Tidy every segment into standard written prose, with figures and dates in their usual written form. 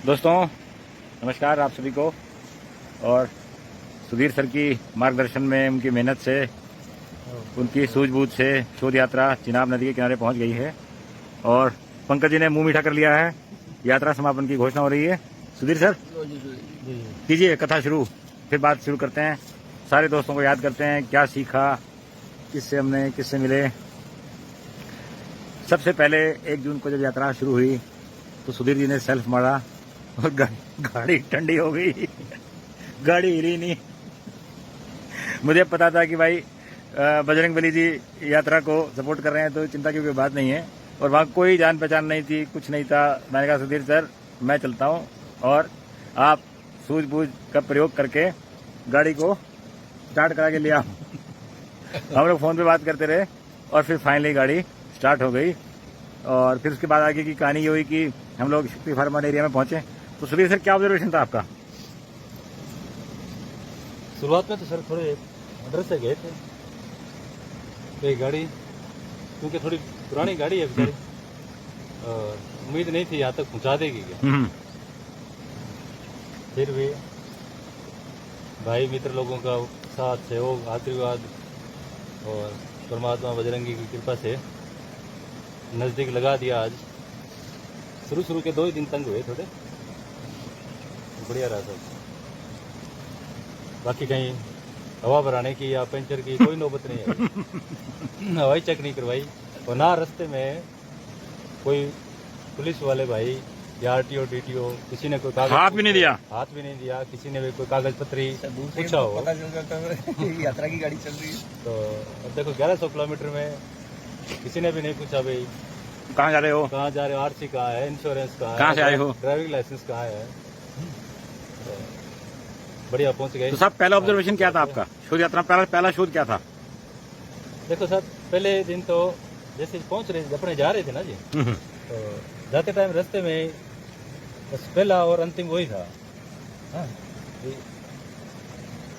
दोस्तों नमस्कार आप सभी को। और सुधीर सर की मार्गदर्शन में, उनकी मेहनत से, उनकी सूझबूझ से शोध यात्रा चिनाब नदी के किनारे पहुंच गई है और पंकज जी ने मुंह मीठा कर लिया है। यात्रा समापन की घोषणा हो रही है। सुधीर सर कीजिए कथा शुरू, फिर बात शुरू करते हैं। सारे दोस्तों को याद करते हैं क्या सीखा, किससे मिले। सबसे पहले 1 जून को जब यात्रा शुरू हुई तो सुधीर जी ने सेल्फ मारा और गाड़ी ठंडी हो गई। गाड़ी हिली नहीं। मुझे पता था कि भाई बजरंगबली जी यात्रा को सपोर्ट कर रहे हैं तो चिंता की कोई बात नहीं है। और वहाँ कोई जान पहचान नहीं थी, कुछ नहीं था। मैंने कहा सुधीर सर मैं चलता हूँ और आप सूझबूझ का प्रयोग करके गाड़ी को स्टार्ट करा के ले आओ। हम लोग फोन पे बात करते रहे और फिर फाइनली गाड़ी स्टार्ट हो गई। और फिर उसके बाद आगे की कहानी ये हुई कि हम लोग शक्ति फार्मा एरिया में पहुंचे। तो सुधीर सर क्या ऑब्जर्वेशन था आपका? शुरुआत में तो सर थोड़े अंदर से गए थे तो ये गाड़ी क्योंकि थोड़ी पुरानी गाड़ी है बेचारी, और उम्मीद नहीं थी यहाँ तक पहुँचा देगी क्या। फिर भी भाई मित्र लोगों का साथ सहयोग, आशीर्वाद और परमात्मा बजरंगी की कृपा से नज़दीक लगा दिया। आज शुरू के 2 ही दिन तंग हुए, थोड़े बढ़िया रहा था। बाकी कहीं हवा भराने की या पंचर की कोई नौबत नहीं है। हवाई चेक नहीं करवाई और ना रास्ते में कोई पुलिस वाले भाई या आरटीओ डीटीओ किसी ने कोई कागज हाथ भी नहीं दिया। किसी ने भी कोई कागज पत्री पूछा हो। यात्रा की गाड़ी चल रही है तो अब देखो 1100 किलोमीटर में किसी ने भी नहीं पूछा भाई कहाँ जा रहे हो, आरसी कहाँ है, इंश्योरेंस कहाँ है, कहाँ से आए हो, ड्राइविंग लाइसेंस कहाँ है। तो बढ़िया पहुंच गए। तो साहब पहला ऑब्जर्वेशन क्या था आपका? शोध यात्रा पहला शोध क्या था? देखो सर पहले दिन तो जैसे पहुंच रहे अपने जा रहे थे ना जी, तो जाते टाइम रास्ते में बस पहला और अंतिम वही था। हाँ,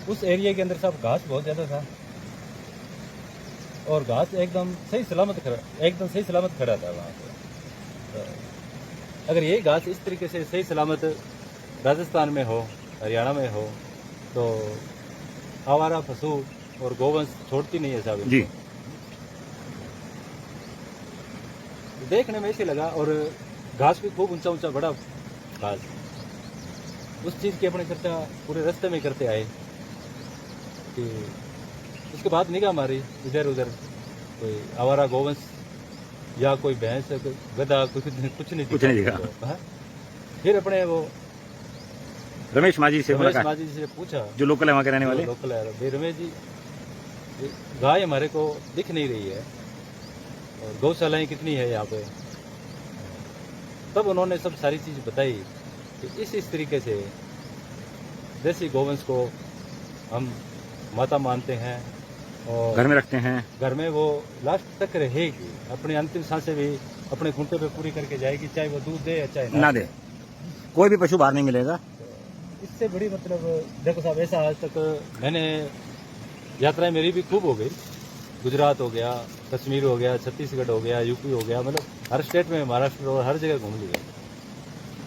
उस एरिया के अंदर साहब घास बहुत ज्यादा था और घास एकदम सही सलामत खड़ा था वहाँ पे। तो अगर ये घास इस तरीके से सही सलामत राजस्थान में हो, हरियाणा में हो, तो आवारा पशु और गोवंश छोड़ती नहीं है साहब जी। देखने में ऐसे लगा। और घास भी खूब ऊंचा बड़ा घास। उस चीज़ की अपनी चर्चा पूरे रास्ते में करते आए कि उसके बाद निगाह मारी इधर उधर, कोई आवारा गोवंश या कोई भैंस, गधा, कुछ नहीं दिखा। फिर अपने वो रमेश माझी से पूछा, जो लोकल है वहाँ के रहने वाले। लोकल है भाई रमेश जी, गाय हमारे को दिख नहीं रही है और गौशालाएं कितनी है यहाँ पे। तब उन्होंने सब सारी चीज बताई कि इस तरीके से देसी गोवंश को हम माता मानते हैं और घर में रखते हैं। घर में वो लास्ट तक रहेगी, अपनी अंतिम सांसें भी अपने खूंटे पे पूरी करके जाएगी, चाहे वो दूध दे या चाहे ना दे। कोई भी पशु बाहर नहीं मिलेगा। इससे बड़ी मतलब देखो साहब, ऐसा आज तक मैंने यात्राएं मेरी भी खूब हो गई। गुजरात हो गया, कश्मीर हो गया, छत्तीसगढ़ हो गया, यूपी हो गया, मतलब हर स्टेट में, महाराष्ट्र और हर जगह घूम लिया।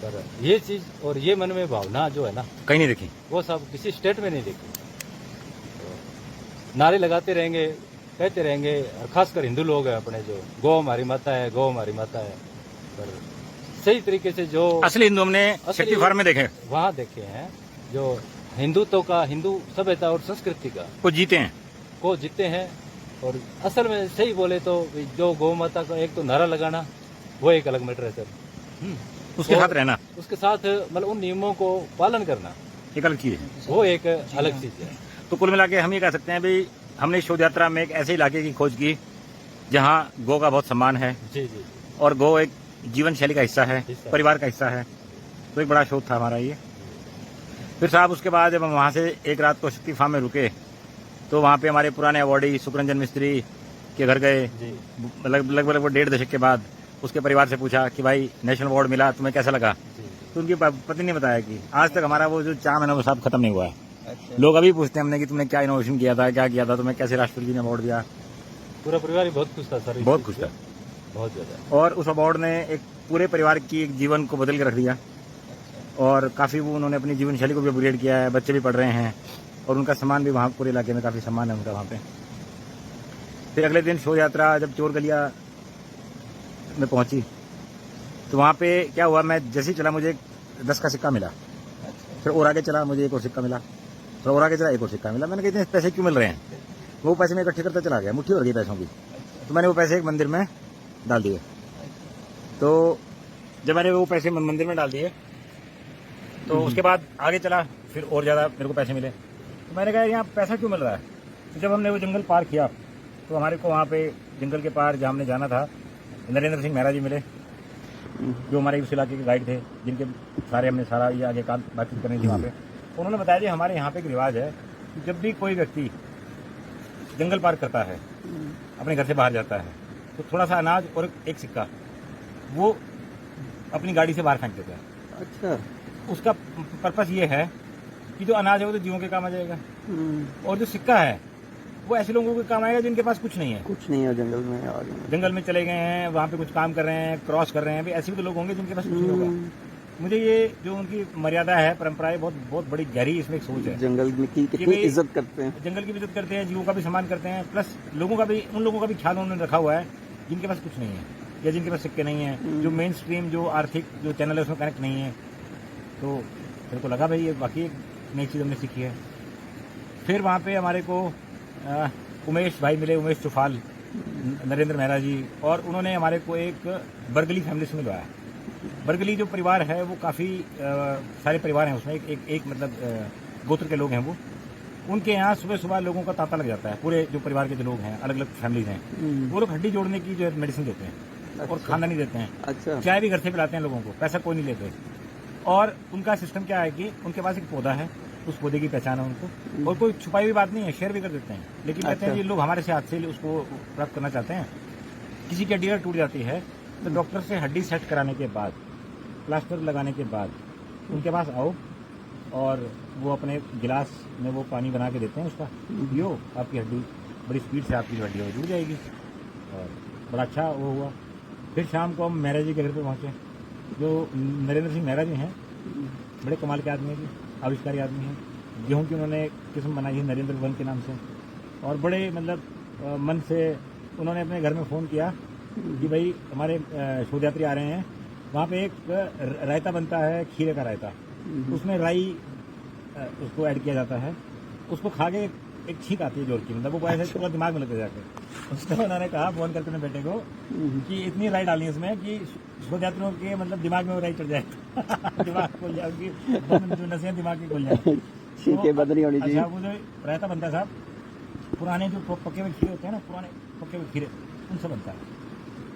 पर ये चीज और ये मन में भावना जो है ना, कहीं नहीं देखी, वो सब किसी स्टेट में नहीं देखी। नारे लगाते रहेंगे, कहते रहेंगे, और खासकर हिंदू लोग हैं अपने, जो गौ हमारी माता है, गौ हमारी माता है। पर सही तरीके से जो असली हिंदू हमने शक्ति फार्म में देखे, वहाँ देखे हैं, जो हिंदुत्व का, हिंदू सभ्यता और संस्कृति का को जीते हैं। और असल में सही बोले तो जो गौ माता का एक तो नारा लगाना, वो एक अलग मैटर है सर। उसके साथ रहना, उसके साथ मतलब उन नियमों को पालन करना एक अलग चीज है, वो एक अलग चीज है। तो कुल मिला के हम ये कह सकते हैं भाई हमने शोध यात्रा में एक ऐसे इलाके की खोज की जहाँ गौ का बहुत सम्मान है। जी। और गौ एक जीवन शैली का हिस्सा है, परिवार का हिस्सा है। तो एक बड़ा शोध था हमारा ये। फिर साहब उसके बाद जब हम वहाँ से एक रात को शक्ति फार्म में रुके तो वहाँ पे हमारे पुराने अवार्डी सुखरंजन मिस्त्री के घर गए। लगभग 1.5 दशक के बाद उसके परिवार से पूछा कि भाई नेशनल अवार्ड मिला, तुम्हें कैसा लगा? तो उनकी पत्नी ने बताया कि आज तक हमारा वो जो चाम है ना वो सब खत्म नहीं हुआ है। अच्छा। लोग अभी पूछते हैं हमने कि तुमने क्या इनोवेशन किया था, क्या किया था, तुम्हें कैसे राष्ट्रपति जी ने अवार्ड दिया। पूरा परिवार ही बहुत खुश था सर, बहुत खुश था, बहुत ज्यादा। और उस अवार्ड ने एक पूरे परिवार की एक जीवन को बदल के रख दिया। और काफ़ी वो उन्होंने अपनी जीवन शैली को भी अपग्रेड किया है, बच्चे भी पढ़ रहे हैं और उनका सम्मान भी वहाँ पूरे इलाके में काफ़ी सम्मान है उनका वहाँ पे। फिर अगले दिन शोध यात्रा जब चोर गलिया में पहुँची तो वहाँ पे क्या हुआ, मैं जैसे ही चला मुझे 10 का सिक्का मिला। फिर और आगे चला मुझे एक और सिक्का मिला, फिर और आगे चला एक और सिक्का मिला। मैंने कहा इतने पैसे क्यों मिल रहे हैं? वो पैसे मैं इकट्ठे करता चला गया, मुट्ठी भर गई पैसों की। तो मैंने वो पैसे एक मंदिर में डाल दिए। तो जब मैंने वो पैसे मंदिर में डाल दिए तो उसके बाद आगे चला, फिर और ज़्यादा मेरे को पैसे मिले। तो मैंने कहा यहाँ पैसा क्यों मिल रहा है? तो जब हमने वो जंगल पार किया तो हमारे को वहाँ पे जंगल के पार जहाँ हमने जाना था, नरेंद्र सिंह मेहरा जी मिले, जो हमारे उस इलाके के गाइड थे, जिनके सारे हमने सारा ये आगे काम बातचीत करनी थी वहाँ पे। उन्होंने बताया जी हमारे यहाँ पे एक रिवाज है कि जब भी कोई व्यक्ति जंगल पार करता है, अपने घर से बाहर जाता है, तो थोड़ा सा अनाज और एक सिक्का वो अपनी गाड़ी से बाहर फेंक देता है। अच्छा। उसका पर्पस ये है कि जो अनाज है वो तो जीवों के काम आ जाएगा और जो सिक्का है वो ऐसे लोगों के काम आएगा जिनके पास कुछ नहीं है। कुछ नहीं है जंगल में, जंगल में चले गए हैं, वहाँ पे कुछ काम कर रहे हैं, क्रॉस कर रहे हैं, भी ऐसे भी तो लोग होंगे जिनके पास कुछ नहीं होगा। मुझे ये जो उनकी मर्यादा है, परंपरा है, बहुत बड़ी गहरी इसमें एक सोच है। जंगल में की कितनी इज्जत करते हैं, जंगल की भी इज्जत करते हैं, जीवों का भी सम्मान करते हैं, प्लस लोगों का भी, उन लोगों का भी ख्याल उन्होंने रखा हुआ है जिनके पास कुछ नहीं है या जिनके पास सिक्के नहीं है, जो मेन स्ट्रीम जो आर्थिक जो चैनल है उसमें कनेक्ट नहीं है। तो मेरे को लगा भाई ये वाकई एक नई चीज़ हमने सीखी है। फिर वहाँ पे हमारे को उमेश भाई मिले, उमेश चौफाल, नरेंद्र मेहरा जी, और उन्होंने हमारे को एक बरगली फैमिली से मिलवाया। बरगली जो परिवार है वो काफ़ी सारे परिवार हैं उसमें, एक मतलब गोत्र के लोग हैं वो। उनके यहाँ सुबह सुबह लोगों का तांता लग जाता है, पूरे जो परिवार के जो लोग हैं, अलग अलग फैमिलीज हैं, वो लोग हड्डी जोड़ने की जो है मेडिसिन देते हैं और खाना नहीं देते हैं। अच्छा। चाय भी घर से पिलाते हैं लोगों को, पैसा कोई नहीं लेते। और उनका सिस्टम क्या है कि उनके पास एक पौधा है, उस पौधे की पहचान है उनको, और कोई छुपाई हुई बात नहीं है, शेयर भी कर देते हैं। लेकिन कहते हैं ये लोग हमारे से हाथ से उसको प्राप्त करना चाहते हैं। किसी की हड्डी टूट जाती है तो डॉक्टर से हड्डी सेट कराने के बाद, प्लास्टर लगाने के बाद उनके पास आओ और वो अपने गिलास में वो पानी बना के देते हैं उसका, पियो, आपकी हड्डी बड़ी स्पीड से आपकी हड्डी जुड़ जाएगी। और बड़ा अच्छा वो हुआ। फिर शाम को हम मेहरा जी के घर पे पहुँचे, जो नरेंद्र सिंह मेहरा जी हैं, बड़े कमाल के आदमी हैं जी, आविष्कारी आदमी हैं। गेहूँ की उन्होंने किस्म बनाई है नरेंद्र वन के नाम से, और बड़े मतलब मन से उन्होंने अपने घर में फ़ोन किया कि भाई हमारे शोध यात्री आ रहे हैं, वहाँ पे एक रायता बनता है, खीरे का रायता, उसमें राई उसको ऐड किया जाता है, उसको खा के एक छींक आती है जोर की, मतलब वो ऐसे पूरा दिमाग में लगते जाके। उसको उन्होंने कहा फ़ोन करके अपने बेटे को कि इतनी राई डालनी है इसमें कि शोध यात्रियों के मतलब दिमाग में वो राई चढ़ जाए, दिमाग खुल जाए, उनकी जो नसें दिमाग की खुल जाए, छींके बंद नहीं होनी चाहिए। अच्छा, वो जो रायता बनता है साहब, पुराने जो पके हुए खीरे होते हैं ना, पुराने पके हुए खीरे, उनसे बनता है।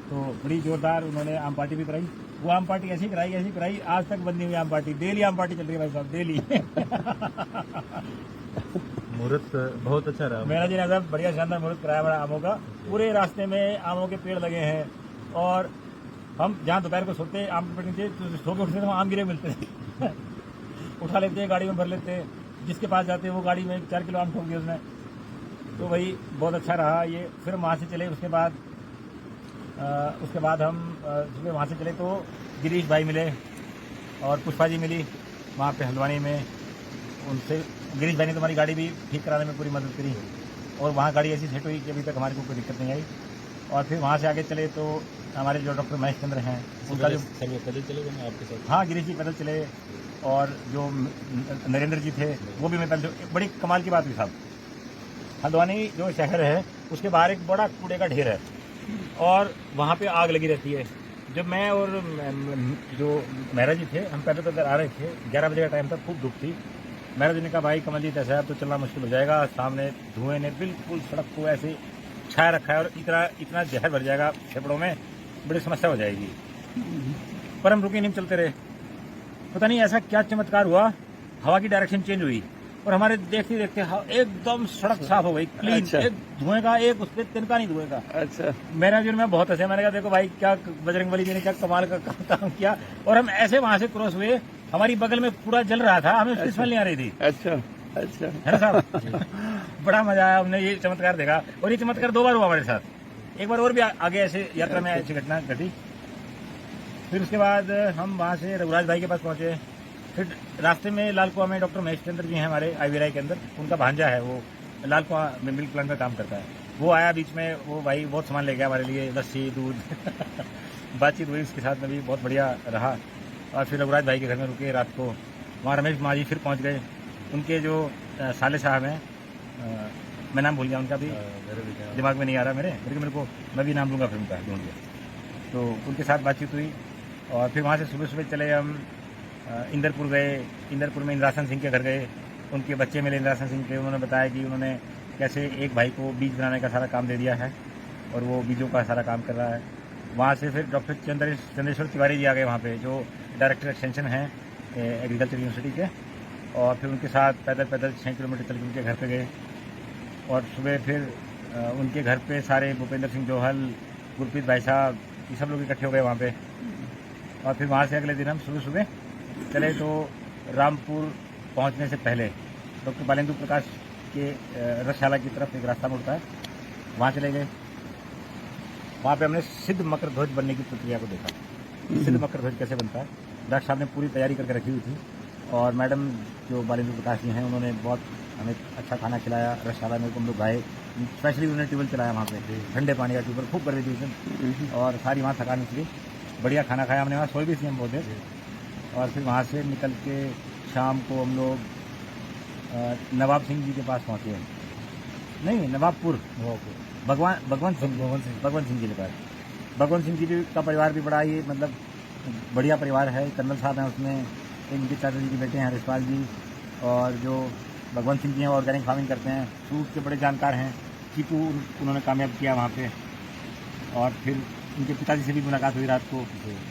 तो बड़ी जोरदार उन्होंने आम पार्टी भी कराई। वो आम पार्टी ऐसी कराई, आज तक बंदी हुई आम पार्टी, डेली आम पार्टी चल रही है भाई साहब, डेली। मुहूर्त बहुत अच्छा रहा। मेरा जी ने साहब बढ़िया शानदार मुहूर्त कराया बड़ा आमों का। पूरे रास्ते में आमों के पेड़ लगे हैं, और हम जहाँ दोपहर को सोते आम के पेड़ नीचे, तो सो के उठते थे, वहाँ आम गिरे मिलते थे। उठा लेते, गाड़ी में भर लेते, जिसके पास जाते वो गाड़ी में 4 किलो आम ठोक दिए उसने। तो वही बहुत अच्छा रहा ये। फिर वहाँ से चले, उसके बाद हम सुबह वहाँ से चले तो गिरीश भाई मिले और पुष्पा जी मिली वहाँ पे हल्द्वानी में। उनसे गिरीश भाई ने तुम्हारी गाड़ी भी ठीक कराने में पूरी मदद करी, और वहाँ गाड़ी ऐसी सेट हुई कि अभी तक हमारे को कोई दिक्कत नहीं आई। और फिर वहाँ से आगे चले तो हमारे जो डॉक्टर महेश चंद्र हैं, उनका जो पैदल चले गए आपके साथ? हाँ, गिरीश जी पैदल चले, और जो नरेंद्र जी थे वो भी मैं पैदल। बड़ी कमाल की बात हुई साहब, हल्द्वानी जो शहर है उसके बाहर एक बड़ा कूड़े का ढेर है, और वहाँ पे आग लगी रहती है। जब मैं और जो मेहरा जी थे, हम पैदल आ रहे थे, 11 बजे का टाइम था, खूब धूप थी। मेहरा जी ने कहा भाई कमलजीत ऐसा है तो चलना मुश्किल हो जाएगा, सामने धुएं ने बिल्कुल सड़क को ऐसे छाया रखा है, और इतना जहर भर जाएगा फेफड़ों में, बड़ी समस्या हो जाएगी। पर हम रुके नहीं, चलते रहे। पता नहीं ऐसा क्या चमत्कार हुआ, हवा की डायरेक्शन चेंज हुई और हमारे देखते देखते एकदम सड़क साफ हो गई, क्लीन। अच्छा। एक धुएं का, एक उस पर तिनका नहीं धुएं का। अच्छा। मेरा जो मैं बहुत हंसे, मैंने कहा देखो भाई क्या बजरंगबली जी ने क्या कमाल का काम किया। और हम ऐसे वहां से क्रॉस हुए, हमारी बगल में पूरा जल रहा था, हमें उसकी स्मेल नहीं आ रही थी। अच्छा अच्छा, है ना साहब? बड़ा मजा आया, हमने ये चमत्कार देखा, और ये चमत्कार 2 बार हुआ हमारे साथ। एक बार और भी आगे ऐसे यात्रा में ऐसी घटना घटी। फिर उसके बाद हम वहाँ से रघुराज भाई के पास पहुँचे, फिर रास्ते में लाल कुआं में डॉक्टर महेश चंद्र जी हैं हमारे आईवीआई के अंदर, उनका भांजा है, वो लाल कुआं में मिल्क प्लांट में काम करता है। वो आया बीच में, वो भाई बहुत सामान ले गया हमारे लिए, लस्सी दूध बातचीत हुई उसके साथ में भी, बहुत बढ़िया रहा। और फिर रघुराज भाई के घर में रुके रात को, वहाँ रमेश माँ जी फिर पहुँच गए। उनके जो साले साहब हैं, मैं नाम भूल गया उनका भी, दिमाग में नहीं आ रहा मेरे को, मैं भी नाम लूँगा फिर उनका, ढूंढ लिया। तो उनके साथ बातचीत हुई और फिर वहाँ से सुबह सुबह चले हम इंदरपुर गए। इंदरपुर में इंद्रासन सिंह के घर गए, उनके बच्चे मिले इंद्रासन सिंह के। उन्होंने बताया कि उन्होंने कैसे एक भाई को बीज बनाने का सारा काम दे दिया है और वो बीजों का सारा काम कर रहा है। वहाँ से फिर डॉक्टर चंद्रेश्वर तिवारी जी आ गए वहाँ पे, जो डायरेक्टर एक्सटेंशन हैं एग्रीकल्चर यूनिवर्सिटी के। और फिर उनके साथ पैदल 6 किलोमीटर चल के उनके घर पे गए। और सुबह फिर उनके घर पे सारे भूपेंद्र सिंह जोहल, गुरप्रीत भाई साहब, ये सब लोग इकट्ठे हो गए वहाँ पे। और फिर वहाँ से अगले दिन हम सुबह सुबह चले तो रामपुर पहुँचने से पहले डॉक्टर बालेंदु प्रकाश के रसशाला की तरफ एक रास्ता मुड़ता है, वहाँ चले गए। वहाँ पे हमने सिद्ध मकर ध्वज बनने की प्रक्रिया को देखा। सिद्ध मकर ध्वज कैसे बनता है, डॉक्टर साहब ने पूरी तैयारी करके रखी हुई थी। और मैडम जो बालेंदु प्रकाश जी हैं, उन्होंने बहुत हमें अच्छा खाना खिलाया। रसशाला में हम लोग गए, स्पेशली उन्होंने ट्यूबवेल चलाया वहाँ पे, ठंडे पानी का ट्यूबवेल खूब कर दी थी उसने। और सारी वहाँ थकान उतरी, बढ़िया खाना खाया हमने, वहाँ सोए भी थी हम बहुत देर। और फिर वहाँ से निकल के शाम को हम लोग नवाब सिंह जी के पास पहुँचे, नहीं नवाबपुर, भगवान सिंह जी के पास। भगवंत सिंह जी का परिवार भी बड़ा ही मतलब बढ़िया परिवार है। कर्नल साहब हैं उसमें, एक उनके चाचा जी के बेटे हैं हरिशपाल जी, और जो भगवंत सिंह जी हैं ऑर्गेनिक फार्मिंग करते हैं, फ्रूट के बड़े जानकार हैं। चीकू उन्होंने कामयाब किया वहाँ पे। और फिर उनके पिताजी से भी मुलाकात हुई रात को,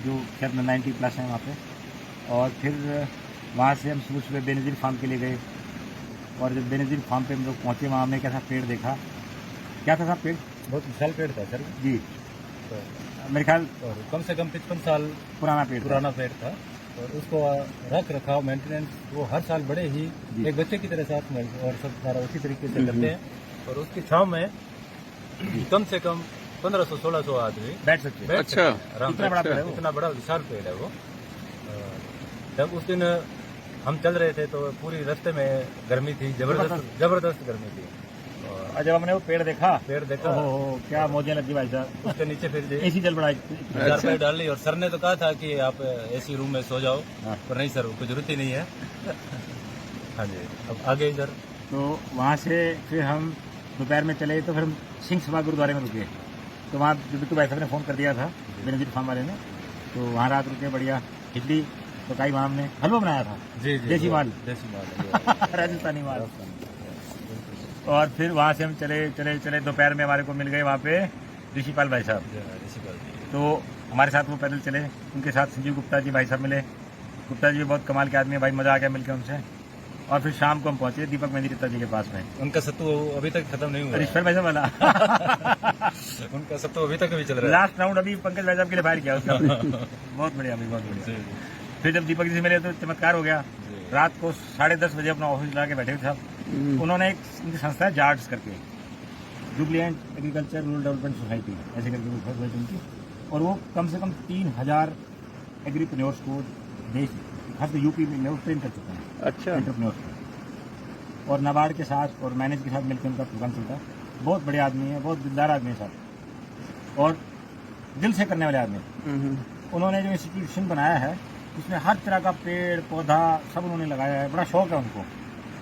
जो शायद 90+ हैं वहाँ पे। और फिर वहाँ से हम सुबह सुबह बेनज़ीर फार्म के लिए गए। और जब बेनज़ीर फार्म पे हम लोग पहुँचे, वहाँ हमने कैसा पेड़ देखा। क्या था साहब पेड़? बहुत विशाल पेड़ था सर जी, तो, मेरे ख्याल और कम से कम 55 साल पुराना पेड़ था। और उसको रख रखाव मेंटेनेंस वो हर साल बड़े ही एक बच्चे की तरह साथ में और सब सारा उसी तरीके से करते हैं। और उसकी छांव में कम से कम 1500-1600 आदमी बैठ सकते। अच्छा, इतना बड़ा पेड़ है वो। इतना बड़ा विशाल पेड़ है वो। जब उस दिन हम चल रहे थे तो पूरी रास्ते में गर्मी थी, जबरदस्त गर्मी थी। और जब हमने वो पेड़ देखा, ओहो क्या मौजें लगी भाई साहब। उसके नीचे फिर एसी चल पड़ा। चारपाई डाल ली और सर ने तो कहा था कि आप एसी रूम में सो जाओ, हाँ। पर नहीं सर, कोई जरूरत ही नहीं है। हाँ जी, अब आगे इधर तो वहाँ से फिर हम दोपहर में चले तो फिर हम सिंह सभा गुरुद्वारे में रुके। तो वहाँ बिट्टू भाई साहब ने फ़ोन कर दिया था बेनज़ीर फार्म वाले ने, तो वहाँ रात रुके। बढ़िया खिचड़ी पकाई, वहाँ हमने हलवा बनाया था। जी देसी माल राजस्थानी माल। और फिर वहाँ से हम चले दोपहर में हमारे को मिल गए वहाँ पे ऋषिपाल भाई साहब। तो हमारे साथ वो पैदल चले, उनके साथ संजीव गुप्ता जी भाई साहब मिले। गुप्ता जी भी बहुत कमाल के आदमी है भाई, मजा आ गया मिलकर उनसे। और फिर शाम को हम पहुंचे दीपक मेहंदी जी के पास में। उनका सत्तू अभी तक खत्म नहीं हुआ। ईश्वर भाई साहब वाला उनका सत्तू अभी तक भी चल रहा है। लास्ट राउंड अभी पंकज भाई साहब के लिए फायर किया उसका। बहुत बढ़िया भाई, बहुत बढ़िया। फिर जब दीपक जी से मिले तो चमत्कार हो गया। रात को 10:30 बजे अपना ऑफिस ला के बैठे थे साहब। उन्होंने एक उनकी संस्था है जार्ड्स करके, Jubilant agriculture rural development society ऐसे करके उनकी। और वो कम से कम 3000 एग्रीप्रेन्योर्स को देश खास यूपी में वो ट्रेन कर चुके हैं। अच्छा, एंटरप्रेन्योर्स को। और नाबार्ड के साथ और मैनेज के साथ मिलकर उनका प्रोग्राम चलता है। बहुत बड़े आदमी है, बहुत दिलदार आदमी है साहब, और दिल से करने वाले आदमी। उन्होंने जो इंस्टीट्यूशन बनाया है उसमें हर तरह का पेड़ पौधा सब उन्होंने लगाया है। बड़ा शौक है उनको,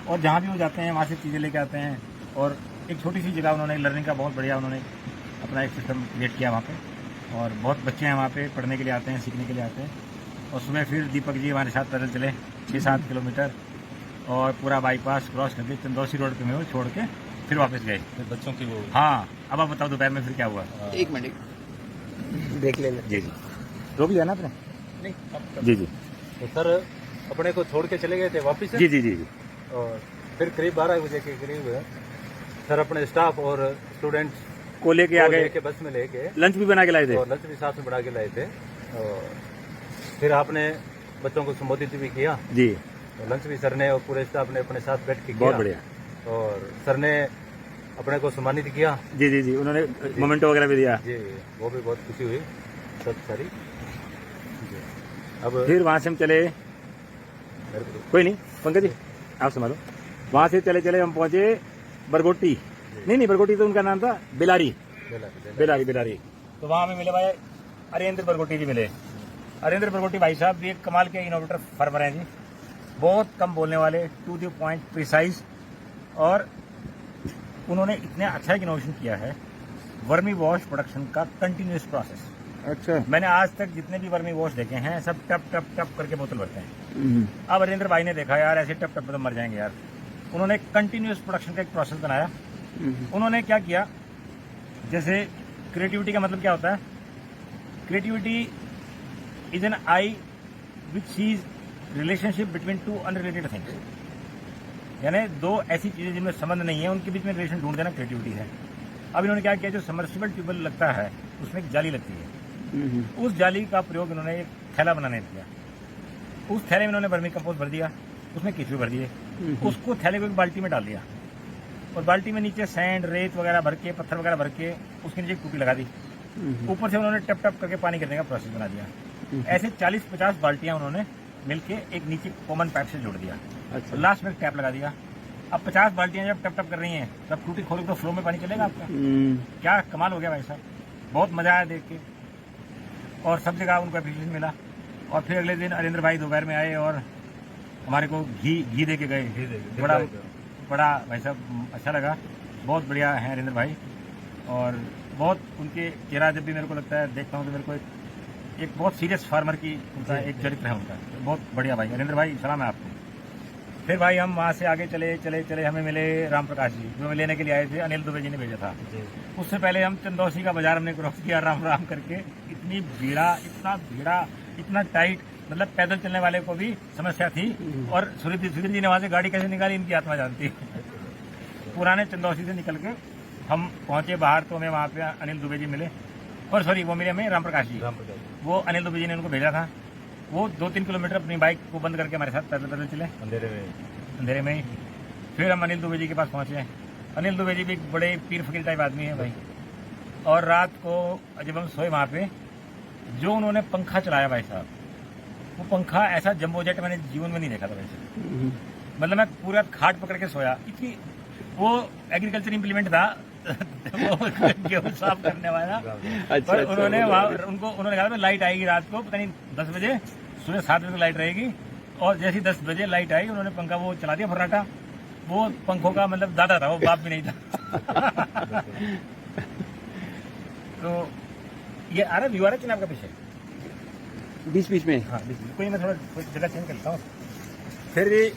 और जहाँ भी वो जाते हैं वहाँ से चीज़ें लेके आते हैं। और एक छोटी सी जगह उन्होंने लर्निंग का बहुत बढ़िया उन्होंने अपना एक सिस्टम क्रिएट किया वहाँ पे। और बहुत बच्चे हैं वहाँ पे पढ़ने के लिए आते हैं, सीखने के लिए आते हैं। और सुबह फिर दीपक जी हमारे साथ पैदल चले 6-7 किलोमीटर, और पूरा बाईपास क्रॉस करके चंदौसी रोड पे में छोड़ के फिर वापस गए। फिर बच्चों की वो। हाँ, अब आप बताओ दोपहर में फिर क्या हुआ? एक मिनट देख लेना। जी जी, रोक लिया ना आपने? नहीं, जी जी तो सर अपने को छोड़ के चले गए थे वापस। जी जी जी जी। और फिर करीब 12 बजे के करीब सर अपने स्टाफ और स्टूडेंट्स को लेके आ गए, बस में लेके लंच भी बना के लाए थे। और लंच भी साथ में बना के लाए थे। और फिर आपने बच्चों को संबोधित भी किया जी। और लंच भी सर ने और पूरे स्टाफ ने अपने साथ बैठ के किया। बहुत बढ़िया। और सर ने अपने को सम्मानित किया। जी जी जी, उन्होंने मोमेंटो वगैरह भी दिया जी, वो भी बहुत खुशी हुई सब सारी। अब फिर वहाँ से हम चले कोई नहीं पंकज जी आप संभालो। वहां से चले चले हम पहुंचे बरगोटी, नहीं बरगोटी तो उनका नाम था बेलारी। तो वहां हमें मिले भाई अरेंद्र बरगोटी जी मिले। अरेंद्र बरगोटी भाई साहब भी एक कमाल के इनोवेटर फार्मर हैं जी, बहुत कम बोलने वाले, टू द पॉइंट प्रिसाइज, और उन्होंने इतने अच्छा एक इनोवेशन किया है वर्मी वॉश प्रोडक्शन का कंटिन्यूस प्रोसेस। अच्छा। मैंने आज तक जितने भी वर्मी वॉश देखे हैं सब टप टप टप करके बोतल भरते हैं। अब अरेंद्र भाई ने देखा यार ऐसे टप टप तो मर जाएंगे यार, उन्होंने कंटिन्यूस प्रोडक्शन का एक प्रोसेस बनाया। उन्होंने क्या किया, जैसे क्रिएटिविटी का मतलब क्या होता है, creativity is an eye which sees relationship between two unrelated things, यानी दो ऐसी चीजें जिनमें संबंध नहीं है उनके बीच में रिलेशन ढूंढ देना क्रिएटिविटी है। अब इन्होंने क्या किया, जो सबमर्सिबल ट्यूबवेल लगता है उसमें एक जाली लगती है, उस जाली का प्रयोग इन्होंने एक थैला बनाने किया। उस थैले में इन्होंने वर्मी कंपोस्ट भर दिया, उसमें केचुए भर दिए, उसको थैले को एक बाल्टी में डाल दिया और बाल्टी में नीचे सैंड रेत वगैरह भर के, पत्थर वगैरह भर के उसके नीचे एक टूटी लगा दी, ऊपर से उन्होंने टप टप करके पानी गिरने का प्रोसेस बना दिया। ऐसे 40-50 बाल्टियां उन्होंने मिलके एक नीचे कॉमन पाइप से जोड़ दिया। अच्छा। लास्ट में एक टैप लगा दिया। अब 50 बाल्टियां जब टप टप कर रही हैं तब टूटी खोलो तो फ्लो में पानी चलेगा आपका। क्या कमाल हो गया भाई साहब, बहुत मजा आया देख के, और सब जगह उनको एप्रिशिएशन मिला। और फिर अगले दिन अरेंद्र भाई दोपहर में आए और हमारे को घी दे के गए, बड़ा भाई साहब अच्छा लगा, बहुत बढ़िया हैं अरेंद्र भाई। और बहुत उनके चेहरा जब भी मेरे को लगता है देखता हूँ तो मेरे को एक बहुत सीरियस फार्मर की उनका एक चरित्र है उनका, बहुत बढ़िया भाई। अरेंद्र भाई सलाम है आपको। फिर भाई हम वहाँ से आगे चले हमें मिले राम प्रकाश जी, जो हमें लेने के लिए आए थे, अनिल दुबे जी ने भेजा था। उससे पहले हम चंदौसी का बाजार हमने क्रॉस किया राम राम करके, इतनी भीड़ा इतना टाइट, मतलब पैदल चलने वाले को भी समस्या थी। और सुधीर जी ने वहाँ से गाड़ी कैसे निकाली इनकी आत्मा जानती है। पुराने चंदौसी से निकल के हम पहुंचे बाहर, तो हमें वहाँ पे अनिल दुबे जी मिले, और सॉरी वो मिले हमें राम प्रकाश जी। वो अनिल दुबे जी ने उनको भेजा था। वो 2-3 किलोमीटर अपनी बाइक को बंद करके हमारे साथ पैदल चले अंधेरे में ही। फिर हम अनिल दुबे जी के पास पहुंचे। अनिल दुबे जी भी एक बड़े पीर फकीर टाइप आदमी है भाई। और रात को जब हम सोए वहाँ पे, जो उन्होंने पंखा चलाया भाई साहब, वो पंखा ऐसा जम्बो जेट मैंने जीवन में नहीं देखा था वैसे। मतलब मैं पूरा खाट पकड़ के सोया, इतनी वो एग्रीकल्चर इम्प्लीमेंट था गेहूं साफ करने वाला। अच्छा, पर उन्होंने वहाँ उन्होंने कहा लाइट आएगी रात को, पता नहीं 10 बजे, सुबह 7 बजे तक लाइट रहेगी। और जैसी 10 बजे लाइट आई उन्होंने पंखा वो चला दिया फर्राटा। वो पंखों का मतलब दादा था, वो बाप भी नहीं था। तो ये आ रहा व्यू आ रहा चुनाव का पीछे बीच में। हाँ, कोई मैं थोड़ा जगह चेंज करता हूँ। फिर